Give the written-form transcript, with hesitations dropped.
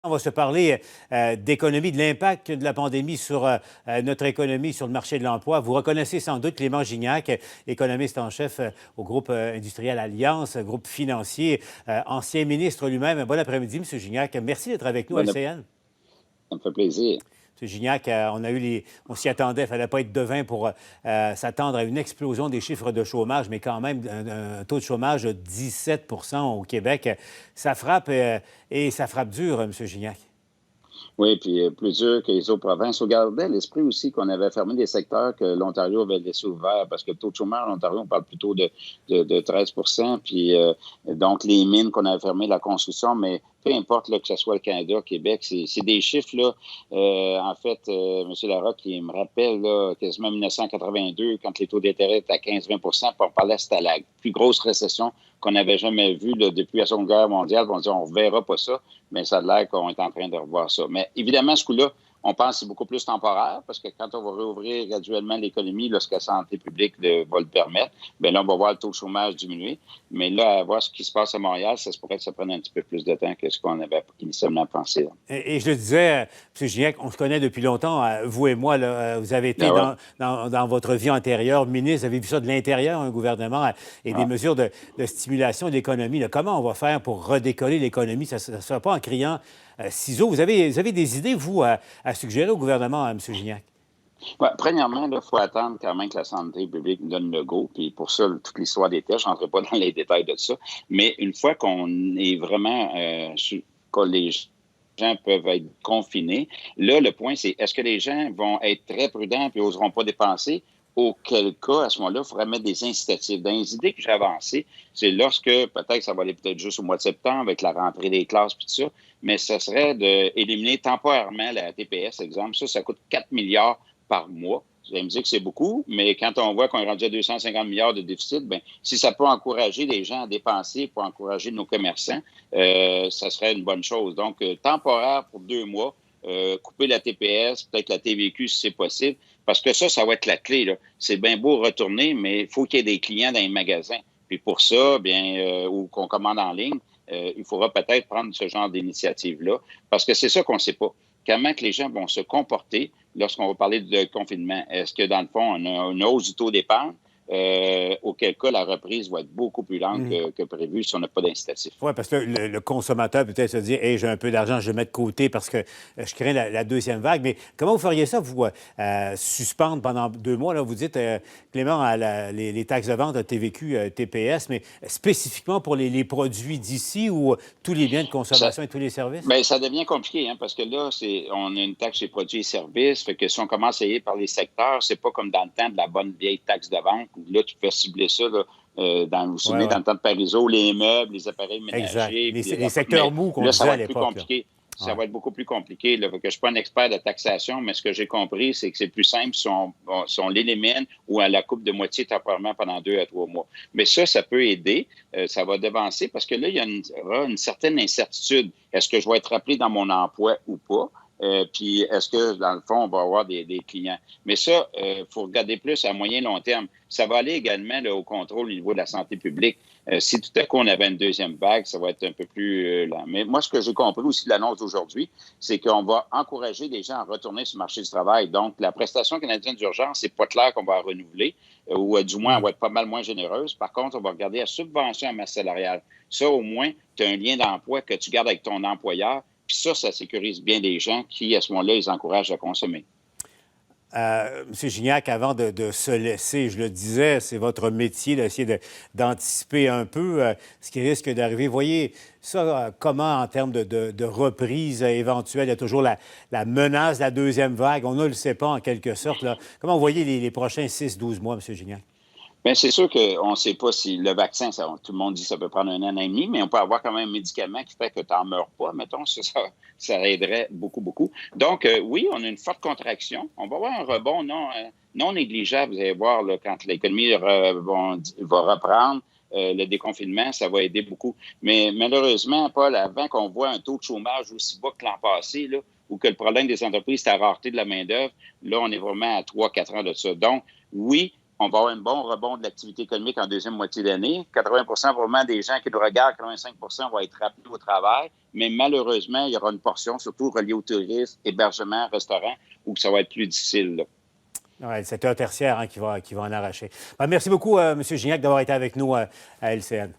On va se parler d'économie, de l'impact de la pandémie sur notre économie, sur le marché de l'emploi. Vous reconnaissez sans doute Clément Gignac, économiste en chef au groupe industriel Alliance, groupe financier, ancien ministre lui-même. Bon après-midi, M. Gignac. Merci d'être avec nous à LCN. Ça me fait plaisir. M. Gignac, on s'y attendait, il ne fallait pas être devin pour s'attendre à une explosion des chiffres de chômage, mais quand même un taux de chômage de 17 au Québec. Ça frappe et ça frappe dur, M. Gignac. Oui, puis plus dur que les autres provinces. On gardait l'esprit aussi qu'on avait fermé des secteurs que l'Ontario avait laissés ouverts, parce que le taux de chômage en Ontario, on parle plutôt de 13 puis donc les mines qu'on avait fermées, la construction, mais peu importe là, que ce soit le Canada, Québec, c'est des chiffres, là, en fait, M. Larocque, qui me rappelle là, quasiment 1982, quand les taux d'intérêt étaient à 15-20 puis on parlait que c'était la plus grosse récession qu'on n'avait jamais vue là, depuis la Seconde Guerre mondiale. On dit on ne reverra pas ça, mais ça a l'air qu'on est en train de revoir ça. Mais évidemment, ce coup-là, on pense que c'est beaucoup plus temporaire parce que quand on va réouvrir graduellement l'économie, lorsque la santé publique va le permettre, bien là, on va voir le taux de chômage diminuer. Mais là, à voir ce qui se passe à Montréal, ça se pourrait que ça prenne un petit peu plus de temps que ce qu'on avait initialement pensé. Là. Et je le disais, M. Gignac, on se connaît depuis longtemps, vous et moi. Là, vous avez été dans votre vie antérieure ministre, vous avez vu ça de l'intérieur, un gouvernement, et des mesures de stimulation de l'économie. Là, comment on va faire pour redécoller l'économie? Ça ne se fait pas en criant ciseaux. Vous avez des idées, vous, à suggérer au gouvernement, M. Gignac? Ouais, premièrement, il faut attendre quand même que la santé publique nous donne le go. Puis pour ça, toute l'histoire des tests, je ne rentrerai pas dans les détails de ça. Mais une fois qu'on est vraiment que les gens peuvent être confinés, là, le point, c'est est-ce que les gens vont être très prudents et n'oseront pas dépenser? Auquel cas, à ce moment-là, il faudrait mettre des incitatifs. Dans les idées que j'ai avancées, c'est lorsque, peut-être ça va aller peut-être juste au mois de septembre avec la rentrée des classes et tout ça, mais ce serait d'éliminer temporairement la TPS, exemple. Ça coûte 4 milliards par mois. Vous allez me dire que c'est beaucoup, mais quand on voit qu'on est rendu à 250 milliards de déficit, bien, si ça peut encourager les gens à dépenser pour encourager nos commerçants, ça serait une bonne chose. Donc, temporaire pour 2 mois, couper la TPS, peut-être la TVQ si c'est possible, parce que ça va être la clé. Là. C'est bien beau retourner, mais il faut qu'il y ait des clients dans les magasins. Puis pour ça, bien, ou qu'on commande en ligne, il faudra peut-être prendre ce genre d'initiative-là, parce que c'est ça qu'on ne sait pas. Comment que les gens vont se comporter lorsqu'on va parler de confinement? Est-ce que, dans le fond, on a une hausse du taux d'épargne? Auquel cas, la reprise va être beaucoup plus lente que prévu si on n'a pas d'incitatif. Oui, parce que le consommateur peut-être se dire « Hey, j'ai un peu d'argent, je le mets de côté parce que je crains la deuxième vague ». Mais comment vous feriez ça, vous, suspendre pendant 2 mois? Là, vous dites, Clément, les taxes de vente, TVQ, TPS, mais spécifiquement pour les produits d'ici ou tous les biens de consommation et tous les services? Bien, ça devient compliqué, parce que là, on a une taxe sur les produits et services. Fait que si on commence à y aller par les secteurs, c'est pas comme dans le temps de la bonne vieille taxe de vente. Là, tu peux cibler ça là, dans le temps de Parizeau, les meubles, les appareils ménagers. Exact. Les secteurs mous qu'on disait à l'époque. Ça va être beaucoup plus compliqué. Là, que je ne suis pas un expert de taxation, mais ce que j'ai compris, c'est que c'est plus simple si on l'élimine ou à la coupe de moitié temporairement pendant 2 à 3 mois. Mais ça peut aider. Ça va devancer parce que là, il y aura une certaine incertitude. Est-ce que je vais être rappelé dans mon emploi ou pas? Puis est-ce que, dans le fond, on va avoir des clients? Mais ça, il faut regarder plus à moyen long terme. Ça va aller également là, au contrôle au niveau de la santé publique. Si tout à coup on avait une deuxième vague, ça va être un peu plus lent. Mais moi, ce que j'ai compris aussi de l'annonce d'aujourd'hui, c'est qu'on va encourager les gens à retourner sur le marché du travail. Donc, la prestation canadienne d'urgence, c'est pas clair qu'on va la renouveler, ou du moins, elle va être pas mal moins généreuse. Par contre, on va regarder la subvention à masse salariale. Ça, au moins, tu as un lien d'emploi que tu gardes avec ton employeur. Puis ça sécurise bien les gens qui, à ce moment-là, les encouragent à consommer. M. Gignac, avant de se laisser, je le disais, c'est votre métier d'essayer d'anticiper un peu ce qui risque d'arriver. Voyez ça comment, en termes de reprise éventuelle, il y a toujours la menace de la deuxième vague. On ne le sait pas, en quelque sorte. Là. Comment vous voyez les prochains 6-12 mois, M. Gignac? Bien, c'est sûr qu'on ne sait pas si le vaccin, tout le monde dit que ça peut prendre 1 an et demi, mais on peut avoir quand même un médicament qui fait que tu n'en meurs pas, mettons. Ça aiderait beaucoup, beaucoup. Donc, oui, on a une forte contraction. On va avoir un rebond non négligeable, vous allez voir, là, quand l'économie va reprendre. Le déconfinement, ça va aider beaucoup. Mais malheureusement, Paul, avant qu'on voit un taux de chômage aussi bas que l'an passé, là, ou que le problème des entreprises, c'est la rareté de la main-d'œuvre, là, on est vraiment à 3-4 ans de ça. Donc, oui, on va avoir un bon rebond de l'activité économique en deuxième moitié d'année. 80 probablement des gens qui nous regardent, 85 vont être rappelés au travail. Mais malheureusement, il y aura une portion, surtout reliée au tourisme, hébergement, restaurant, où ça va être plus difficile. Ouais, le secteur tertiaire qui va en arracher. Ben, merci beaucoup, M. Gignac, d'avoir été avec nous à LCN.